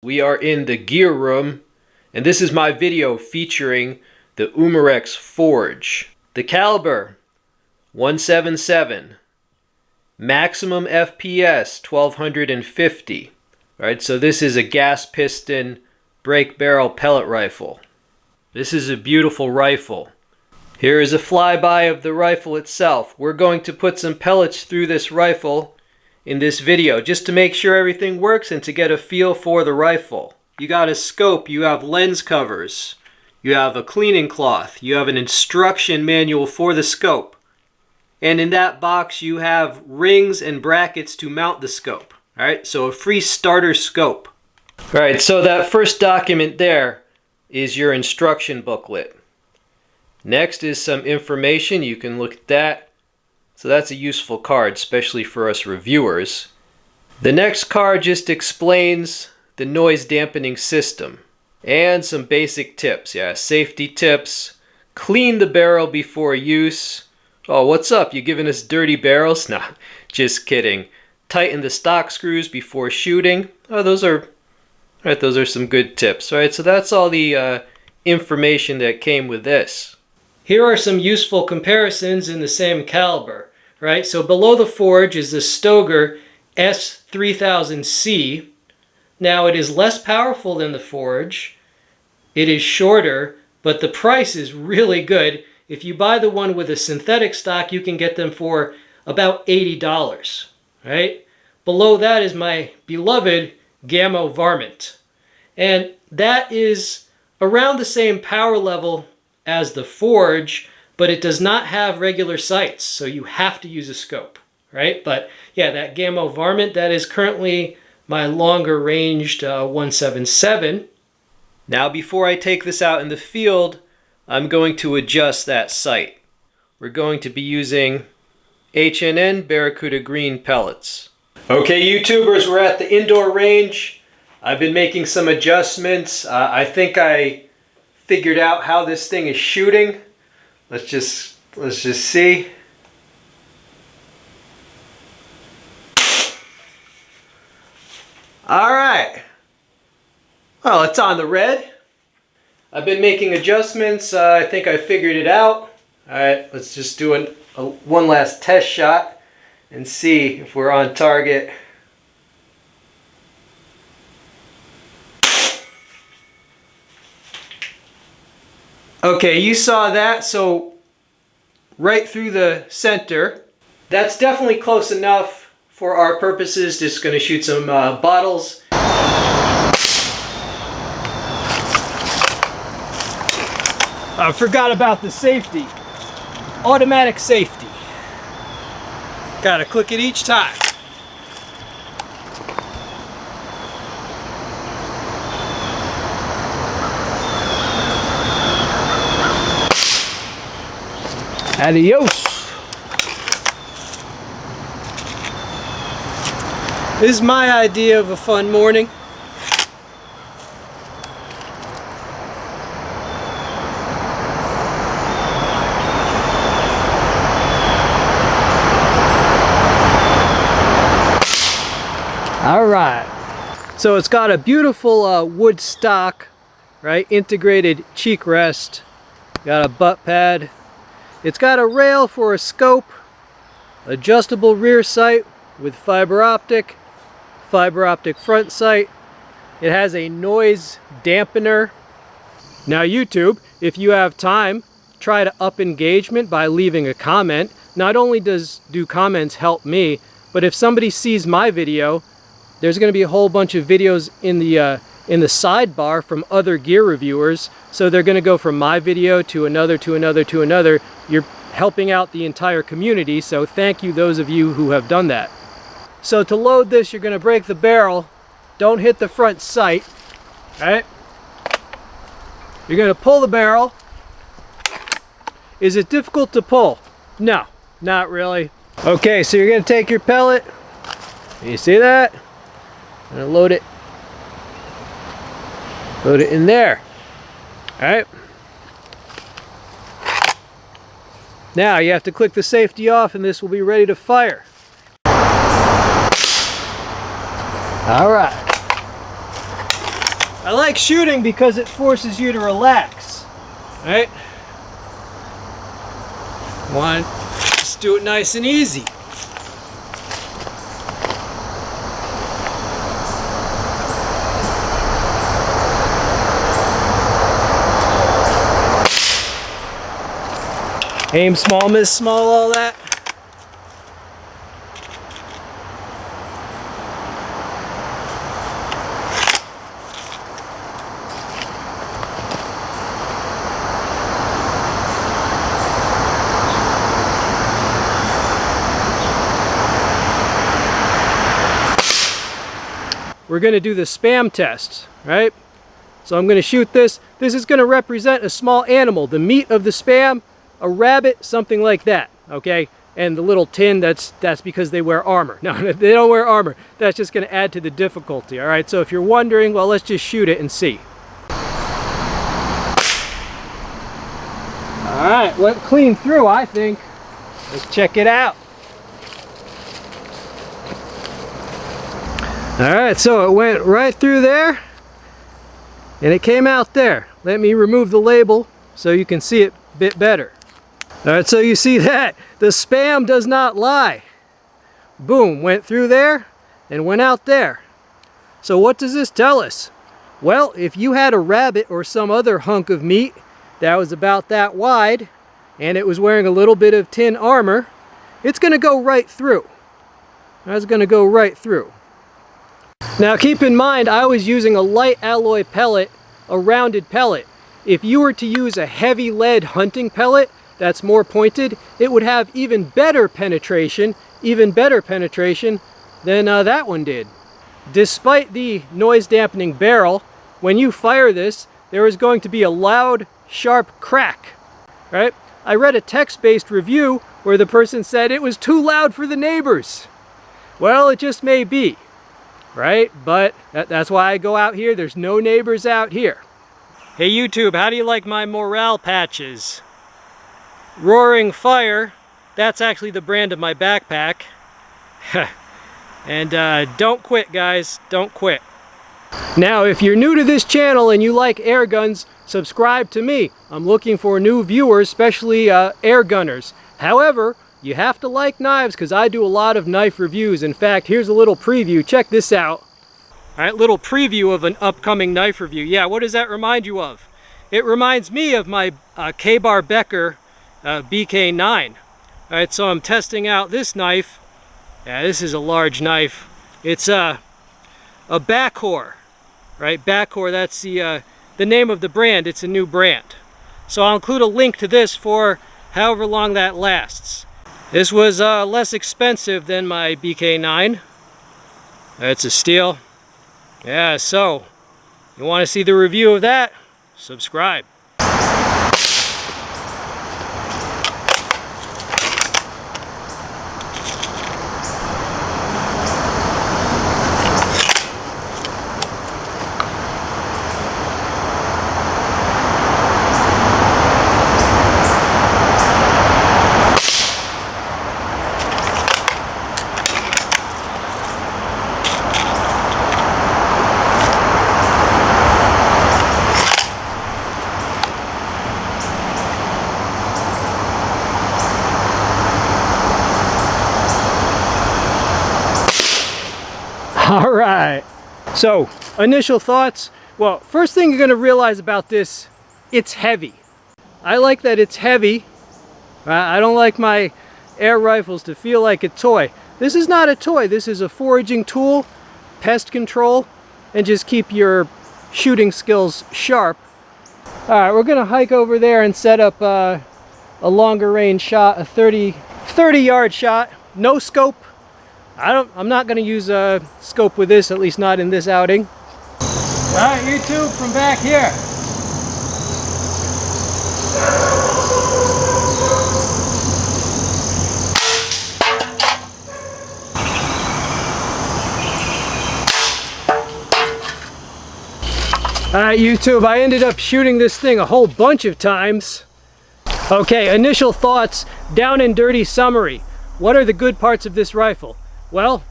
We are in the gear room, and this is my video featuring the Umarex forge. The caliber, 177. Maximum FPS, 1250. Alright, so this is a gas piston break barrel pellet rifle. This is a beautiful rifle. Here is a flyby of the rifle itself. We're going to put some pellets through this rifle in this video just to make sure everything works and to get a feel for the rifle. You got a scope, you have lens covers, you have a cleaning cloth, you have an instruction manual for the scope, and in that box you have rings and brackets to mount the scope. Alright, so a free starter scope. Alright, so that first document there is your instruction booklet. Next is some information. You can look at that. So that's a useful card, especially for us reviewers. The next card just explains the noise dampening system and some basic tips. Yeah, safety tips. Clean the barrel before use. Oh, what's up? You giving us dirty barrels? Nah, just kidding. Tighten the stock screws before shooting. Oh, those are some good tips. All right, so that's all the information that came with this. Here are some useful comparisons in the same caliber. Right, so below the forge is the Stoeger S3000C. Now it is less powerful than the forge. It is shorter, but the price is really good. If you buy the one with a synthetic stock, you can get them for about $80. Right? Below that is my beloved Gamma Varmint. And that is around the same power level as the forge, but it does not have regular sights, so you have to use a scope, right? But yeah, that Gamma Varmint, that is currently my longer ranged 177. Now before I take this out in the field, I'm going to adjust that sight. We're going to be using H&N Barracuda Green pellets. Okay, YouTubers, we're at the indoor range. I've been making some adjustments. I think I figured out how this thing is shooting. Let's just see. All right. Well, it's on the red. I've been making adjustments. I think I figured it out. All right, let's just do one last test shot and see if we're on target. Okay, you saw that, so right through the center. That's definitely close enough for our purposes. Just going to shoot some bottles. I forgot about the safety. Automatic safety. Gotta click it each time. Adios. This is my idea of a fun morning. All right. So it's got a beautiful wood stock, right? Integrated cheek rest. Got a butt pad. It's got a rail for a scope, adjustable rear sight with fiber optic front sight. It has a noise dampener. Now YouTube, if you have time, try to up engagement by leaving a comment. Not only do comments help me, but if somebody sees my video, there's going to be a whole bunch of videos in the sidebar from other gear reviewers. So they're going to go from my video to another, to another, to another. You're helping out the entire community, so thank you those of you who have done that. So to load this, you're going to break the barrel. Don't hit the front sight. Right? You're going to pull the barrel. Is it difficult to pull? No, not really. Okay, so you're going to take your pellet. You see that? I'm going to load it. Load it in there. Alright. Now you have to click the safety off and this will be ready to fire. Alright. I like shooting because it forces you to relax. Right? One, just do it nice and easy. Aim small, miss small, all that. We're going to do the spam test, right? So I'm going to shoot this. This is going to represent a small animal, the meat of the spam, a rabbit, something like that, okay? And the little tin, that's because they wear armor. No, they don't wear armor. That's just going to add to the difficulty, all right? So if you're wondering, well, let's just shoot it and see. All right, went clean through, I think. Let's check it out. Alright, so it went right through there and it came out there. Let me remove the label so you can see it a bit better. Alright, so you see that. The spam does not lie. Boom, went through there and went out there. So what does this tell us? Well, if you had a rabbit or some other hunk of meat that was about that wide and it was wearing a little bit of tin armor, it's going to go right through. That's going to go right through. Now keep in mind, I was using a light alloy pellet, a rounded pellet. If you were to use a heavy lead hunting pellet that's more pointed, it would have even better penetration than that one did. Despite the noise dampening barrel, when you fire this, there is going to be a loud, sharp crack, right? I read a text-based review where the person said it was too loud for the neighbors. Well, it just may be. Right? But that's why I go out here. There's no neighbors out here. Hey YouTube, how do you like my morale patches? Roaring Fire, that's actually the brand of my backpack. And don't quit, guys. Don't quit. Now, if you're new to this channel and you like air guns, subscribe to me. I'm looking for new viewers, especially air gunners. However, you have to like knives because I do a lot of knife reviews. In fact, here's a little preview. Check this out. All right, little preview of an upcoming knife review. Yeah, what does that remind you of? It reminds me of my K-Bar Becker BK9. All right, so I'm testing out this knife. Yeah, this is a large knife. It's a Backhor, right? Backhor, that's the name of the brand. It's a new brand. So I'll include a link to this for however long that lasts. This was less expensive than my BK9. It's a steel. Yeah, so you want to see the review of that? Subscribe. All right, so initial thoughts. Well, first thing you're going to realize about this, it's heavy. I like that it's heavy. I don't like my air rifles to feel like a toy. This is not a toy. This is a foraging tool, pest control, and just keep your shooting skills sharp. All right, we're going to hike over there and set up a longer range shot, a 30-yard shot, no scope. I'm not going to use a scope with this, at least not in this outing. All right, YouTube, from back here. All right, YouTube, I ended up shooting this thing a whole bunch of times. Okay, initial thoughts, down and dirty summary. What are the good parts of this rifle? Well,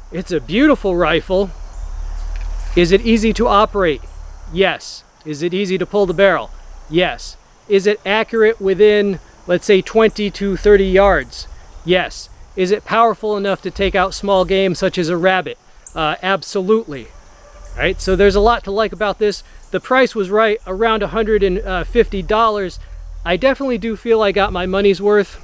it's a beautiful rifle. Is it easy to operate? Yes. Is it easy to pull the barrel? Yes. Is it accurate within, let's say, 20 to 30 yards? Yes. Is it powerful enough to take out small game such as a rabbit? Absolutely. Right, so there's a lot to like about this. The price was right, around $150. I definitely do feel I got my money's worth.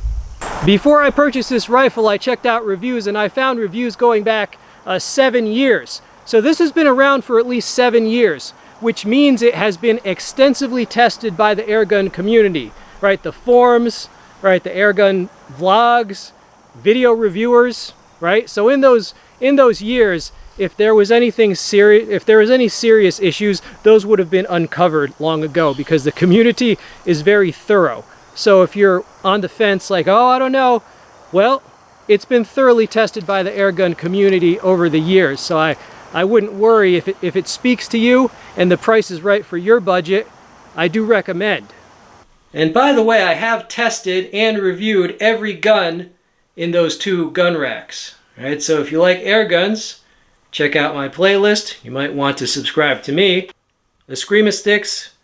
Before I purchased this rifle, I checked out reviews, and I found reviews going back 7 years. So this has been around for at least 7 years, which means it has been extensively tested by the airgun community, right? The forums, right? The airgun vlogs, video reviewers, right? So in those years, if there was anything serious, if there was any serious issues, those would have been uncovered long ago, because the community is very thorough. So if you're on the fence like, oh, I don't know, well, it's been thoroughly tested by the airgun community over the years. So I wouldn't worry if it speaks to you and the price is right for your budget. I do recommend. And by the way, I have tested and reviewed every gun in those 2 gun racks. Right? So if you like air guns, check out my playlist. You might want to subscribe to me. Eskrima sticks,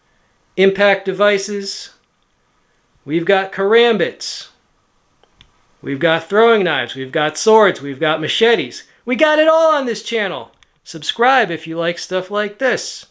impact devices. We've got karambits. We've got throwing knives. We've got swords. We've got machetes. We got it all on this channel. Subscribe if you like stuff like this.